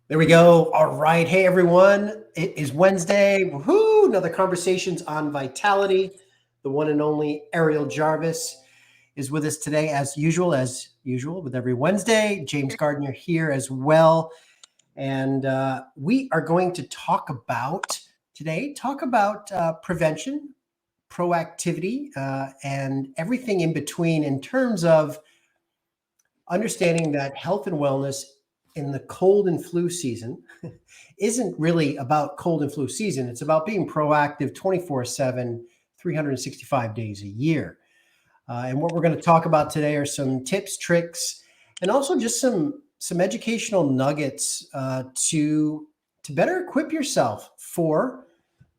There we go. All right. Hey, everyone. It is Wednesday. Woohoo! Another Conversations on Vitality. The one and only Ariel Jarvis is with us today, as usual, with every Wednesday. James Gardner here as well. And we are going to talk about prevention, proactivity, and everything in between in terms of understanding that health and wellness in the cold and flu season isn't really about cold and flu season. It's about being proactive 24/7, 365 days a year. And what we're going to talk about today are some tips, tricks, and also just some educational nuggets to better equip yourself for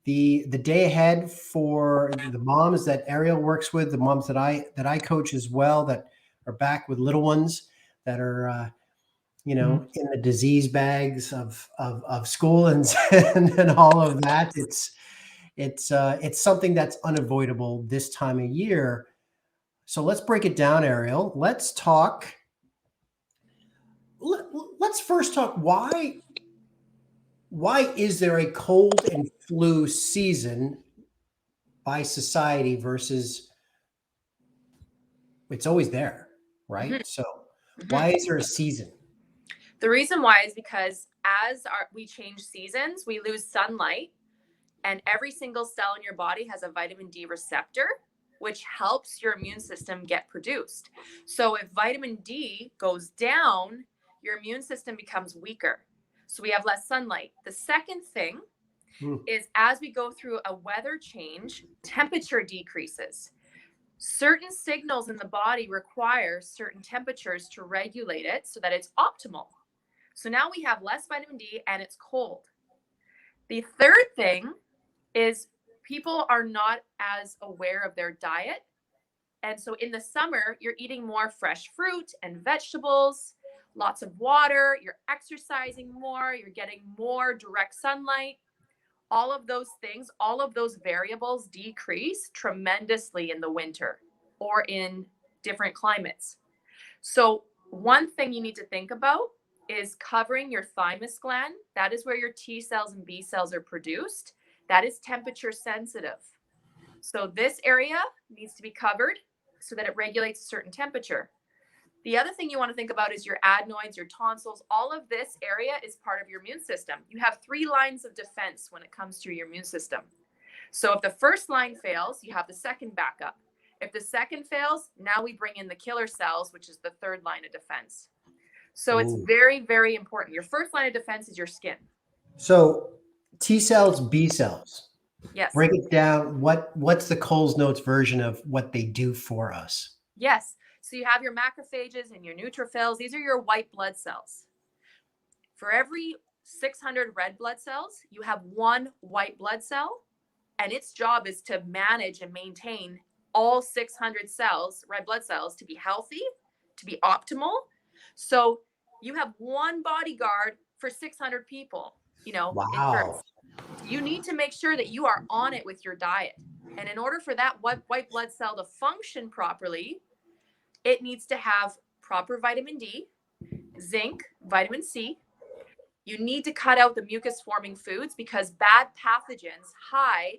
the day ahead, for the moms that Ariel works with, the moms that I coach as well, that are back with little ones that are in the disease bags of school and all of that. It's something that's unavoidable this time of year. So let's break it down, Ariel. Let's talk. Let's first talk why is there a cold and flu season by society versus it's always there, Mhm, right? So mhm. why is there a season? The reason why is because we change seasons, we lose sunlight, and every single cell in your body has a vitamin D receptor, which helps your immune system get produced. So if vitamin D goes down, your immune system becomes weaker. So we have less sunlight. The second thing Hmm. is as we go through a weather change, temperature decreases. Certain signals in the body require certain temperatures to regulate it so that it's optimal. So now we have less vitamin D and it's cold. The third thing is people are not as aware of their diet. And so in the summer, you're eating more fresh fruit and vegetables, lots of water, you're exercising more, you're getting more direct sunlight. All of those things, all of those variables decrease tremendously in the winter or in different climates. So, one thing you need to think about is covering your thymus gland. That is where your T cells and B cells are produced. That is temperature sensitive. So, this area needs to be covered so that it regulates a certain temperature. The other thing you want to think about is your adenoids, your tonsils. All of this area is part of your immune system. You have three lines of defense when it comes to your immune system. So if the first line fails, you have the second backup. If the second fails, now we bring in the killer cells, which is the third line of defense. So it's Ooh. very, very important. Your first line of defense is your skin. So T cells, B cells. Yes. Break it down. What's the Coles Notes version of what they do for us? Yes. So you have your macrophages and your neutrophils. These are your white blood cells. For every 600 red blood cells, you have one white blood cell, and its job is to manage and maintain all 600 cells, red blood cells, to be healthy, to be optimal. So you have one bodyguard for 600 people, in Wow. terms. You need to make sure that you are on it with your diet. And in order for that white blood cell to function properly, it needs to have proper vitamin D, zinc, vitamin C. You need to cut out the mucus forming foods because bad pathogens hide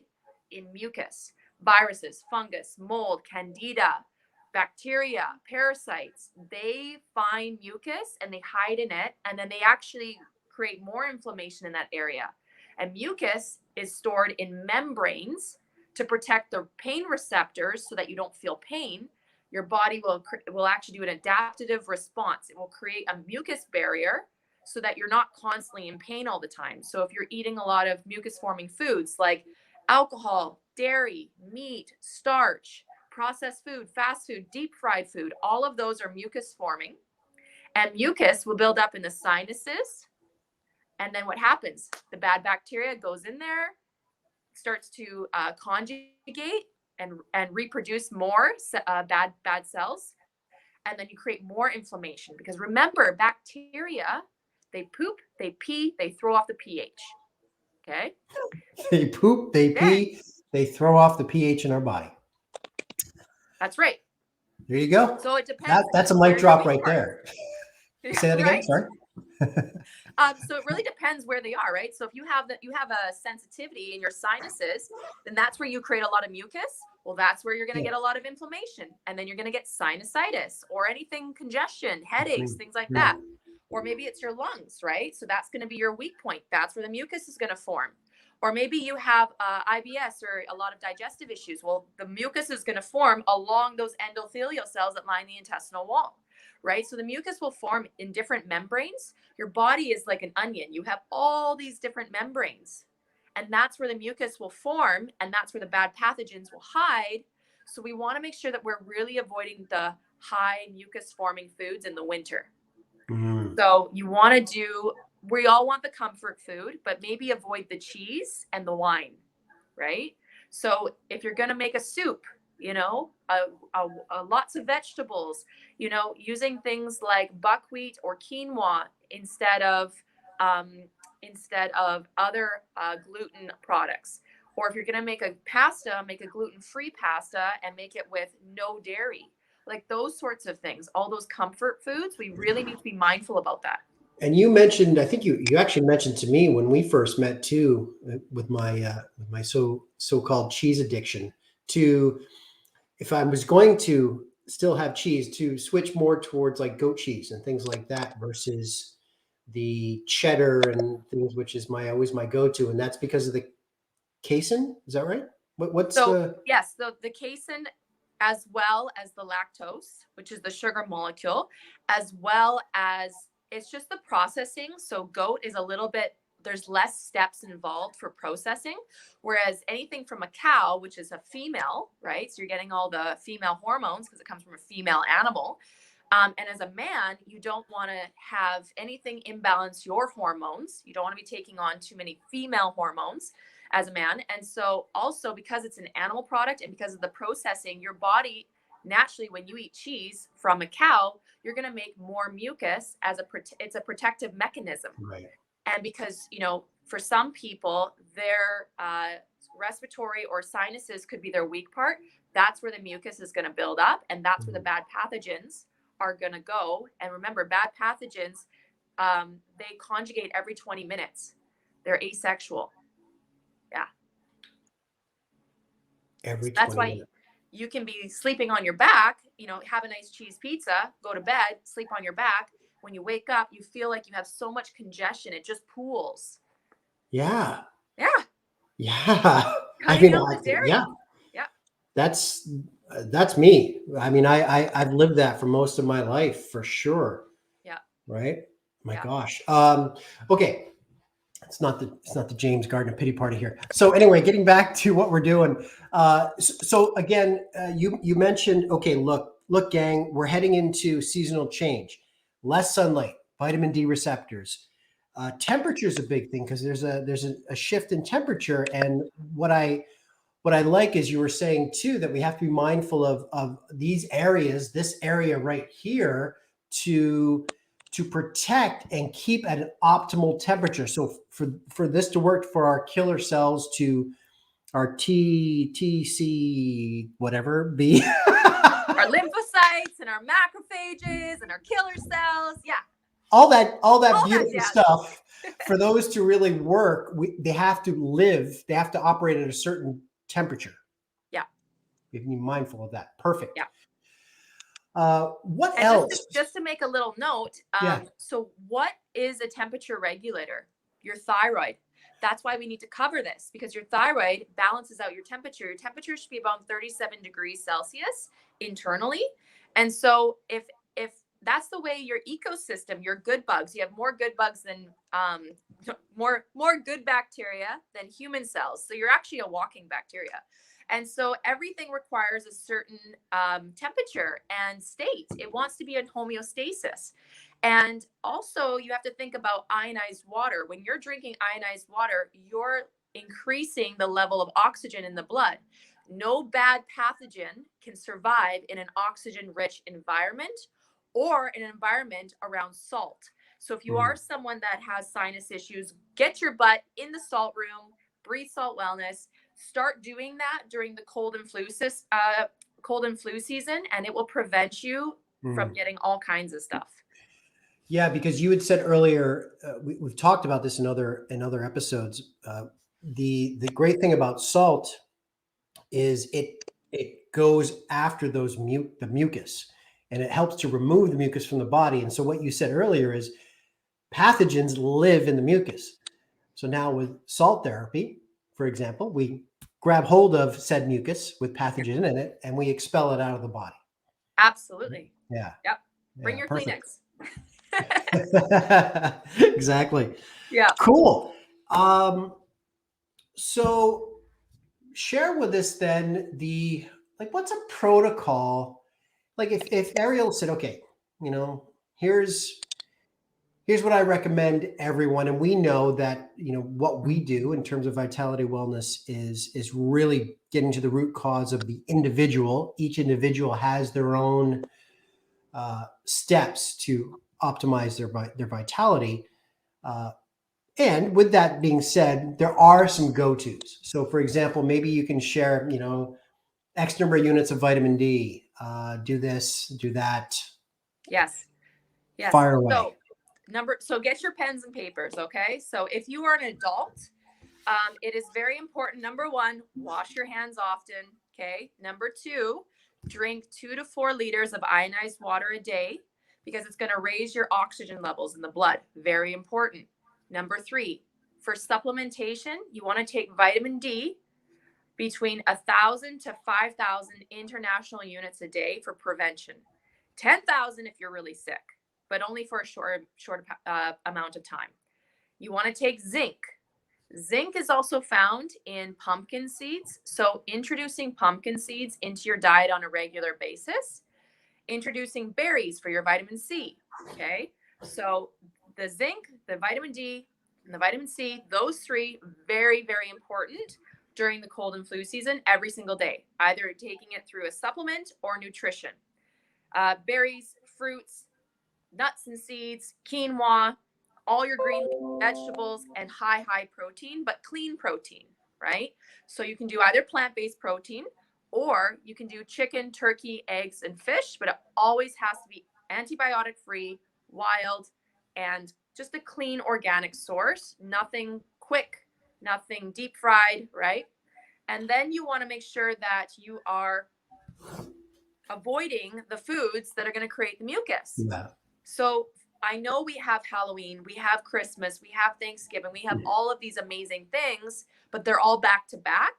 in mucus. Viruses, fungus, mold, candida, bacteria, parasites, they find mucus and they hide in it, and then they actually create more inflammation in that area. And mucus is stored in membranes to protect the pain receptors so that you don't feel pain. Your body will actually do an adaptive response. It will create a mucus barrier so that you're not constantly in pain all the time. So if you're eating a lot of mucus forming foods like alcohol, dairy, meat, starch, processed food, fast food, deep fried food, all of those are mucus forming. And mucus will build up in the sinuses. And then what happens? The bad bacteria goes in there, starts to conjugate and reproduce more bad cells. And then you create more inflammation because remember, bacteria, they poop, they pee, they throw off the pH. Okay. They poop, they Then pee, they throw off the pH in our body. that's right. There you go. So it depends That's a mic where you're drop weak right for. there. Say that again. Right? Sorry. So it really depends where they are, right? So if you have a sensitivity in your sinuses, then that's where you create a lot of mucus. Well, that's where you're going to Yeah. get a lot of inflammation, and then you're going to get sinusitis or anything, congestion, headaches, Mhm. things like Yeah. that. Or maybe it's your lungs, right? So that's going to be your weak point. That's where the mucus is going to form. Or maybe you have IBS or a lot of digestive issues. Well, the mucus is going to form along those endothelial cells that line the intestinal wall, right? So the mucus will form in different membranes. Your body is like an onion. You have all these different membranes, and that's where the mucus will form, and that's where the bad pathogens will hide. So we want to make sure that we're really avoiding the high mucus forming foods in the winter. Mm. So you want to do, we all want the comfort food, but maybe avoid the cheese and the wine, right? So if you're going to make a soup, lots of vegetables, using things like buckwheat or quinoa um, instead of other gluten products. Or if you're going to make a pasta, make a gluten-free pasta and make it with no dairy. Like those sorts of things, all those comfort foods, we really need to be mindful about that. And you mentioned, I think you actually mentioned to me when we first met too, with my so-called cheese addiction, to if I was going to still have cheese, to switch more towards like goat cheese and things like that versus the cheddar and things, which is always my go-to, and that's because of the casein. Is that right? What's So the yes, the casein as well as the lactose, which is the sugar molecule, as well as it's just the processing. So goat is a little bit, there's less steps involved for processing, whereas anything from a cow, which is a female, right? So you're getting all the female hormones because it comes from a female animal. And as a man, you don't want to have anything imbalance your hormones. You don't want to be taking on too many female hormones as a man. And so also because it's an animal product and because of the processing, your body naturally, when you eat cheese from a cow, you're going to make more mucus it's a protective mechanism. right? And because, for some people, their respiratory or sinuses could be their weak part. That's where the mucus is going to build up. And that's where the Mm. bad pathogens are going to go. And remember, bad pathogens, they conjugate every 20 minutes. They're asexual. Yeah. Every So that's 20 why minutes. you can be sleeping on your back, have a nice cheese pizza, go to bed, sleep on your back. When you wake up, you feel like you have so much congestion. It just pools. Yeah, Yeah. yeah. I Cutting mean, out the yeah, dairy. Yeah. that's that's me. I mean, I've lived that for most of my life for sure. Yeah. Right? My Yeah. gosh. Okay. It's not the James Gardner pity party here. So anyway, getting back to what we're doing. So again, you mentioned, okay, look, gang, we're heading into seasonal change, less sunlight, vitamin D receptors. Temperature is a big thing because there's a shift in temperature, and what I like is you were saying too that we have to be mindful of these areas, this area right here, to protect and keep at an optimal temperature. So for this to work for our killer cells to our TC whatever be Our lymphocytes and our macrophages and our killer cells. Yeah. all that All that beautiful jazz. stuff, for those to really work, they have to operate at a certain temperature. Yeah. You have to be mindful of that. Perfect. Yeah. What And else? just to make a little note, Yeah. so what is a temperature regulator? Your thyroid. That's why we need to cover this, because your thyroid balances out your temperature. Your temperature should be about 37 degrees Celsius internally. And so if that's the way your ecosystem, your good bugs, you have more good bugs than more good bacteria than human cells. So you're actually a walking bacteria. And so everything requires a certain temperature and state. It wants to be in homeostasis. And also, you have to think about ionized water. When you're drinking ionized water, you're increasing the level of oxygen in the blood. No bad pathogen can survive in an oxygen rich environment or an environment around salt. So, if you are Mm. someone that has sinus issues, get your butt in the salt room, breathe salt wellness. Start doing that during the cold and flu season, and it will prevent you from Mm. getting all kinds of stuff. Yeah, because you had said earlier, we've talked about this in other episodes. The great thing about salt is it goes after the mucus, and it helps to remove the mucus from the body. And so what you said earlier is pathogens live in the mucus. So now with salt therapy, for example, we grab hold of said mucus with pathogen in it, and we expel it out of the body. Absolutely. Yeah, Yep. Bring yeah, your perfect. Kleenex. Exactly. Yeah. Cool. Um, so share with us then the like what's a protocol? Like if Ariel said, okay, you know, here's what I recommend everyone, and we know that what we do in terms of vitality wellness is really getting to the root cause of the individual. Each individual has their own steps to optimize their vitality. Uh, and with that being said, there are some go-tos. So, for example, maybe you can share, X number of units of vitamin D. Do this, do that. Yes. Yes. Fire away. So get your pens and papers. Okay. So if you are an adult, it is very important. Number one, wash your hands often. Okay. Number two, drink 2 to 4 liters of ionized water a day because it's going to raise your oxygen levels in the blood. Very important. Number three, for supplementation, you want to take vitamin D between 1,000 to 5,000 international units a day for prevention. 10,000 if you're really sick, but only for a short amount of time. You want to take zinc. Zinc is also found in pumpkin seeds. So introducing pumpkin seeds into your diet on a regular basis, introducing berries for your vitamin C. Okay. So the zinc, the vitamin D, and the vitamin C, those three, very, very important during the cold and flu season every single day, either taking it through a supplement or nutrition. Berries, fruits, nuts and seeds, quinoa, all your green vegetables, and high protein, but clean protein, right? So you can do either plant-based protein or you can do chicken, turkey, eggs, and fish, but it always has to be antibiotic free, wild, and just a clean organic source, nothing quick, nothing deep fried, right? And then you want to make sure that you are avoiding the foods that are going to create the mucus. Yeah. So I know we have Halloween, we have Christmas, we have Thanksgiving, we have all of these amazing things, but they're all back to back.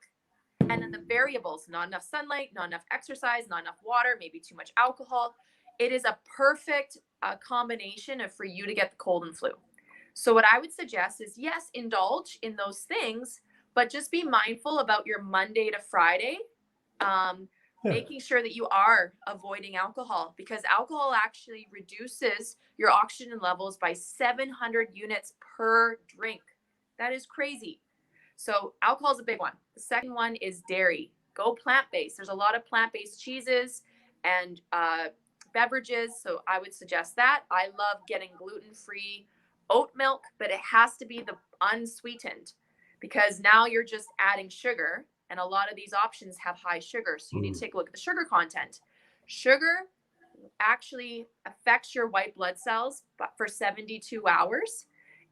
And then the variables, not enough sunlight, not enough exercise, not enough water, maybe too much alcohol. It is a perfect combination of for you to get the cold and flu. So what I would suggest is, yes, indulge in those things, but just be mindful about your Monday to Friday. Yeah. Making sure that you are avoiding alcohol, because alcohol actually reduces your oxygen levels by 700 units per drink. That is crazy. So alcohol is a big one. The second one is dairy. Go plant-based. There's a lot of plant-based cheeses and beverages. So I would suggest that. I love getting gluten-free oat milk, but it has to be the unsweetened, because now you're just adding sugar. And a lot of these options have high sugar. So you need to take a look at the sugar content. Sugar actually affects your white blood cells for 72 hours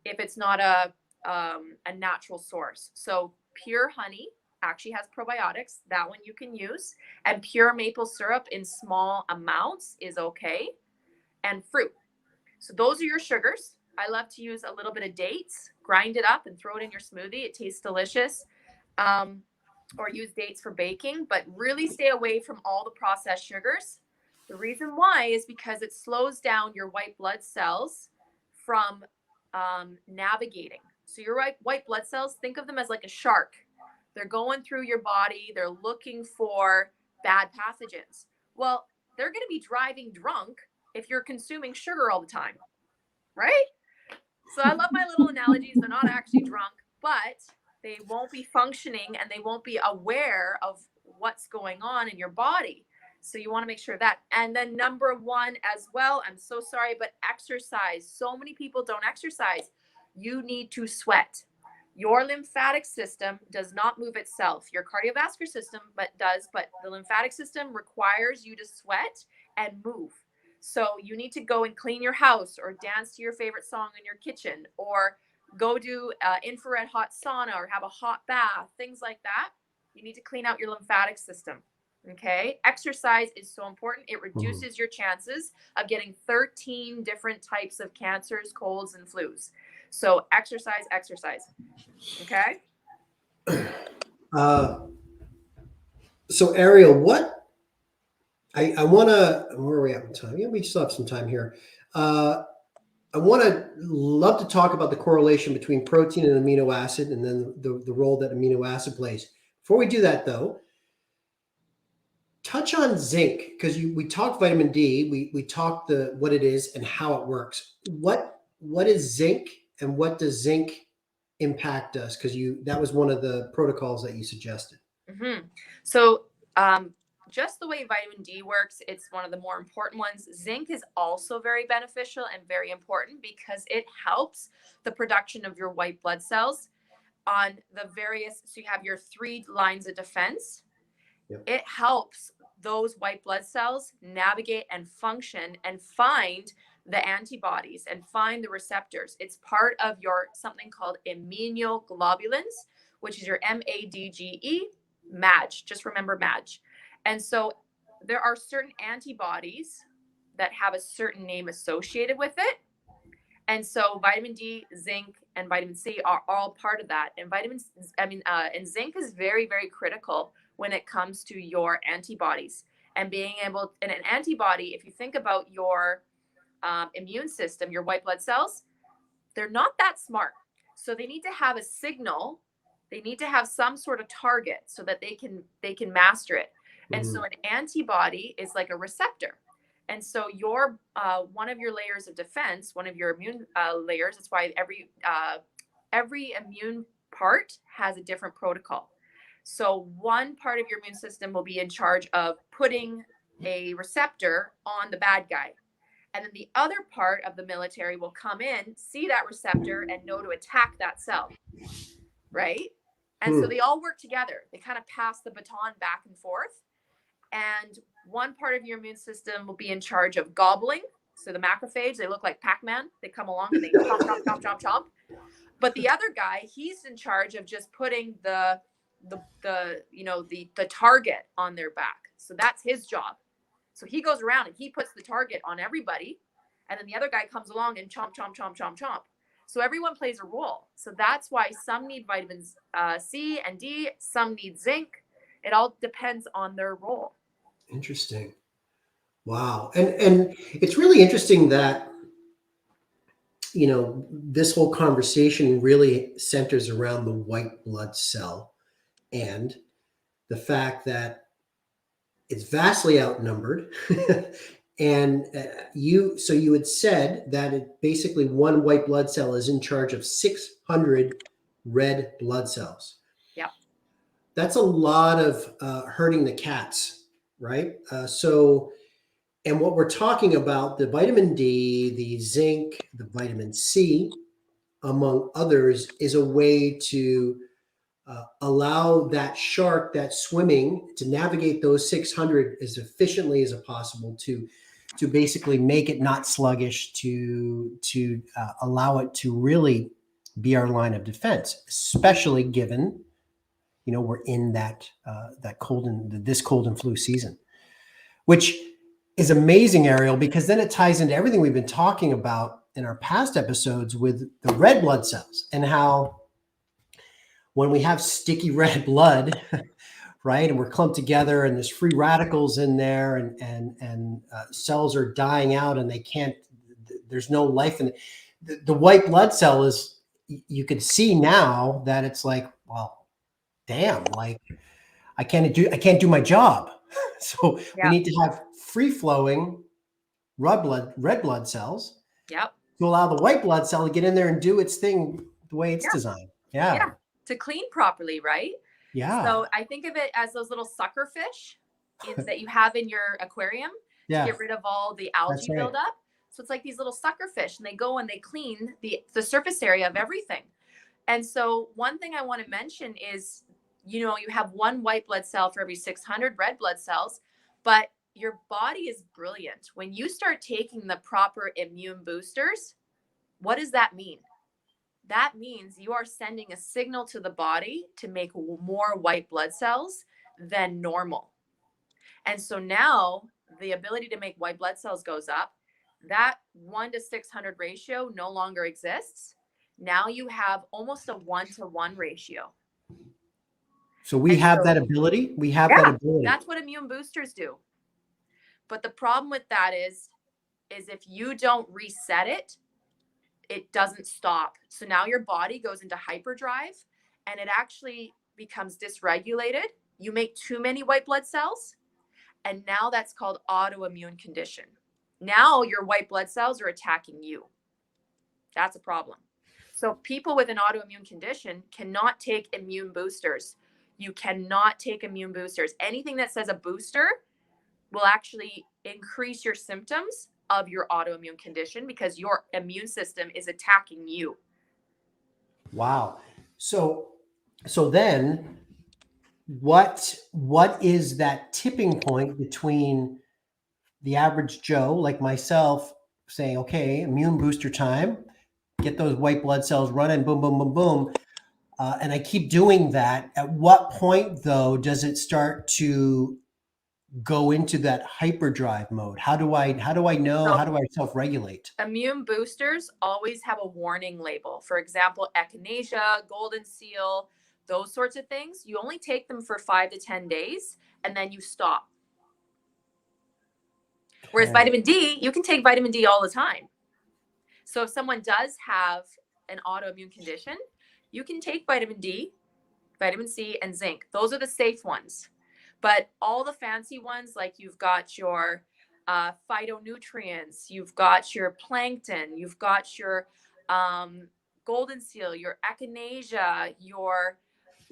if it's not a natural source. So pure honey actually has probiotics. That one you can use. And pure maple syrup in small amounts is okay. And fruit. So those are your sugars. I love to use a little bit of dates, grind it up and throw it in your smoothie. It tastes delicious. Or use dates for baking, but really stay away from all the processed sugars. The reason why is because it slows down your white blood cells from navigating. So your white blood cells, think of them as like a shark. They're going through your body. They're looking for bad pathogens. Well, they're going to be driving drunk if you're consuming sugar all the time, right? So I love my little analogies. They're not actually drunk, but they won't be functioning and they won't be aware of what's going on in your body. So you want to make sure that. And then number one as well, I'm so sorry, but exercise. So many people don't exercise. You need to sweat. Your lymphatic system does not move itself. Your cardiovascular system but the lymphatic system requires you to sweat and move. So you need to go and clean your house, or dance to your favorite song in your kitchen, or go do infrared hot sauna, or have a hot bath, things like that. You need to clean out your lymphatic system. Okay. Exercise is so important. It reduces your chances of getting 13 different types of cancers, colds, and flus. So exercise, exercise. Okay. So Ariel, what I want to, where are we at in time? Yeah, we still have some time here. I want to love to talk about the correlation between protein and amino acid, and then the role that amino acid plays. Before we do that, though, touch on zinc, because we talked vitamin D, we talked what it is and how it works. What is zinc, and what does zinc impact us? Because that was one of the protocols that you suggested. Mm-hmm. So just the way vitamin D works, it's one of the more important ones. Zinc is also very beneficial and very important because it helps the production of your white blood cells on the various, so you have your 3 lines of defense. Yep. It helps those white blood cells navigate and function and find the antibodies and find the receptors. It's part of your something called immunoglobulins, which is your MADGE, MADGE. Just remember MADGE. And so there are certain antibodies that have a certain name associated with it. And so vitamin D, zinc, and vitamin C are all part of that. And and zinc is very, very critical when it comes to your antibodies and being able, and an antibody, if you think about your immune system, your white blood cells, they're not that smart. So they need to have a signal. They need to have some sort of target so that they can master it. And so an antibody is like a receptor. And so your one of your layers of defense, one of your immune layers, that's why every immune part has a different protocol. So one part of your immune system will be in charge of putting a receptor on the bad guy. And then the other part of the military will come in, see that receptor, and know to attack that cell. Right? And so they all work together. They kind of pass the baton back and forth. And one part of your immune system will be in charge of gobbling. So the macrophage, they look like Pac-Man. They come along and they chomp, chomp, chomp, chomp, chomp. But the other guy, he's in charge of just putting the target on their back. So that's his job. So he goes around and he puts the target on everybody. And then the other guy comes along and chomp, chomp, chomp, chomp, chomp. So everyone plays a role. So that's why some need vitamins C and D, some need zinc. It all depends on their role. Interesting. Wow. And it's really interesting that, this whole conversation really centers around the white blood cell and the fact that it's vastly outnumbered. And you had said that it basically one white blood cell is in charge of 600 red blood cells. Yeah. That's a lot of herding the cats, right? And what we're talking about, the vitamin D, the zinc, the vitamin C, among others, is a way to allow that shark that's swimming to navigate those 600 as efficiently as possible to basically make it not sluggish, to allow it to really be our line of defense, especially given, we're in that this cold and flu season, which is amazing, Ariel, because then it ties into everything we've been talking about in our past episodes with the red blood cells and how when we have sticky red blood, right, and we're clumped together and there's free radicals in there and cells are dying out and there's no life in it. The white blood cell is, you can see now that it's like, well, damn, like I can't do my job. So we need to have free flowing red blood cells. Yep. To allow the white blood cell to get in there and do its thing the way it's designed. Yeah. To clean properly, right? Yeah. So I think of it as those little sucker fish that you have in your aquarium to get rid of all the algae buildup. So it's like these little sucker fish, and they go and they clean the surface area of everything. And so one thing I want to mention is, you have one white blood cell for every 600 red blood cells, but your body is brilliant. When you start taking the proper immune boosters, what does that mean? That means you are sending a signal to the body to make more white blood cells than normal. And so now the ability to make white blood cells goes up. That 1 to 600 ratio no longer exists. Now you have almost a 1-to-1 ratio. So we have that ability. We have that ability. That's what immune boosters do. But the problem with that is if you don't reset it, it doesn't stop. So now your body goes into hyperdrive and it actually becomes dysregulated. You make too many white blood cells. And now that's called autoimmune condition. Now your white blood cells are attacking you. That's a problem. So people with an autoimmune condition cannot take immune boosters. You cannot take immune boosters. Anything that says a booster will actually increase your symptoms of your autoimmune condition because your immune system is attacking you. Wow. So then what is that tipping point between the average Joe like myself saying, okay, immune booster time, get those white blood cells running, boom, boom, boom, boom. And I keep doing that. At what point though, does it start to go into that hyperdrive mode? How do I know? How do I self-regulate? Immune boosters always have a warning label. For example, echinacea, golden seal, those sorts of things. You only take them for 5 to 10 days and then you stop. Whereas vitamin D, you can take vitamin D all the time. So if someone does have an autoimmune condition, you can take vitamin D, vitamin C, and zinc. Those are the safe ones. But all the fancy ones, like you've got your phytonutrients, you've got your plankton, you've got your golden seal, your echinacea,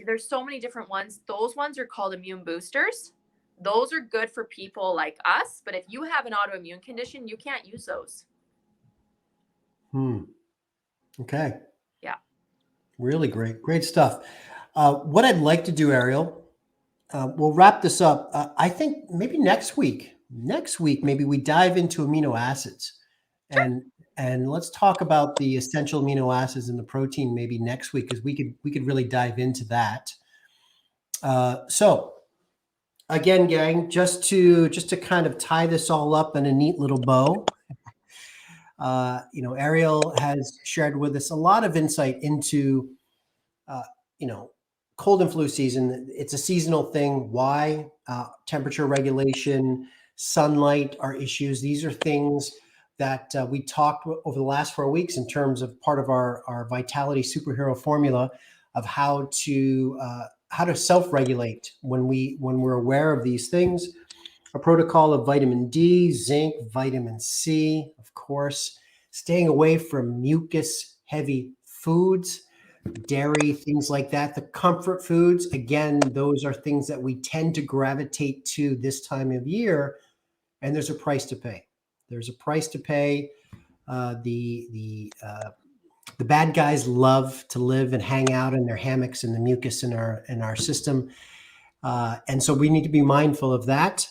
there's so many different ones. Those ones are called immune boosters. Those are good for people like us. But if you have an autoimmune condition, you can't use those. Okay. Yeah. Really great stuff. What I'd like to do, Ariel, we'll wrap this up. I think maybe next week, maybe we dive into amino acids and let's talk about the essential amino acids in the protein maybe next week, because we could really dive into that. So again, gang, just to kind of tie this all up in a neat little bow. Ariel has shared with us a lot of insight into, cold and flu season. It's a seasonal thing. Why? Temperature regulation, sunlight are issues. These are things that we talked over the last 4 weeks in terms of part of our Vitality superhero formula of how to self-regulate when we're aware of these things. A protocol of vitamin D, zinc, vitamin C, of course, staying away from mucus-heavy foods, dairy, things like that. The comfort foods, again, those are things that we tend to gravitate to this time of year, and there's a price to pay. There's a price to pay. The bad guys love to live and hang out in their hammocks in the mucus in our system, and so we need to be mindful of that.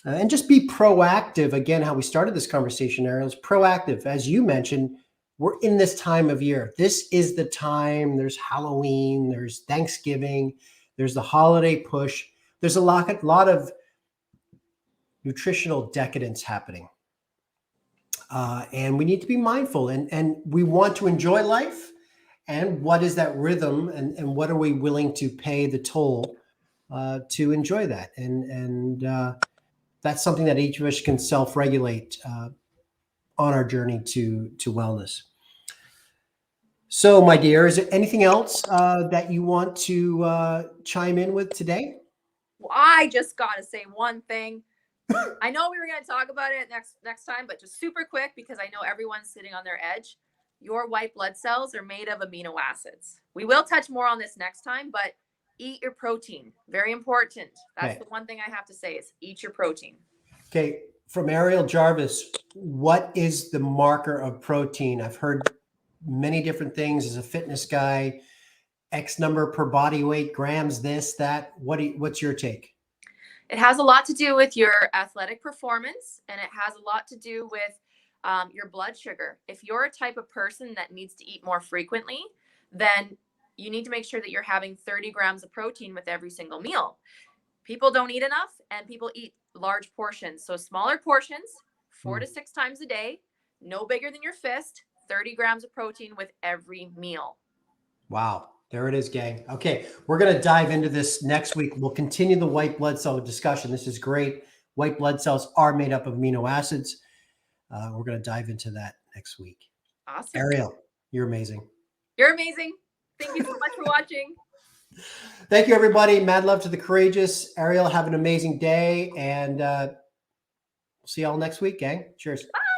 And just be proactive. Again, how we started this conversation, Ariel, is proactive. As you mentioned, we're in this time of year. This is the time. There's Halloween, there's Thanksgiving, there's the holiday push. There's a lot of nutritional decadence happening. And we need to be mindful. And we want to enjoy life. And what is that rhythm? And what are we willing to pay the toll to enjoy that? And that's something that each of us can self-regulate on our journey to wellness. So, my dear, is there anything else that you want to chime in with today? Well, I just got to say one thing. I know we were going to talk about it next time, but just super quick, because I know everyone's sitting on their edge. Your white blood cells are made of amino acids. We will touch more on this next time, but eat your protein. Very important. That's the one thing I have to say is eat your protein. Okay. From Ariel Jarvis, what is the marker of protein? I've heard many different things as a fitness guy, X number per body weight, grams, this, that. What's your take? It has a lot to do with your athletic performance, and it has a lot to do with your blood sugar. If you're a type of person that needs to eat more frequently, then you need to make sure that you're having 30 grams of protein with every single meal. People don't eat enough, and people eat large portions. So smaller portions, 4 to 6 times a day, no bigger than your fist, 30 grams of protein with every meal. Wow. There it is, gang. Okay. We're going to dive into this next week. We'll continue the white blood cell discussion. This is great. White blood cells are made up of amino acids. We're going to dive into that next week. Awesome. Ariel, you're amazing. You're amazing. Thank you so much for watching. Thank you, everybody. Mad love to the courageous. Ariel, have an amazing day. And we'll see y'all next week, gang. Cheers. Bye.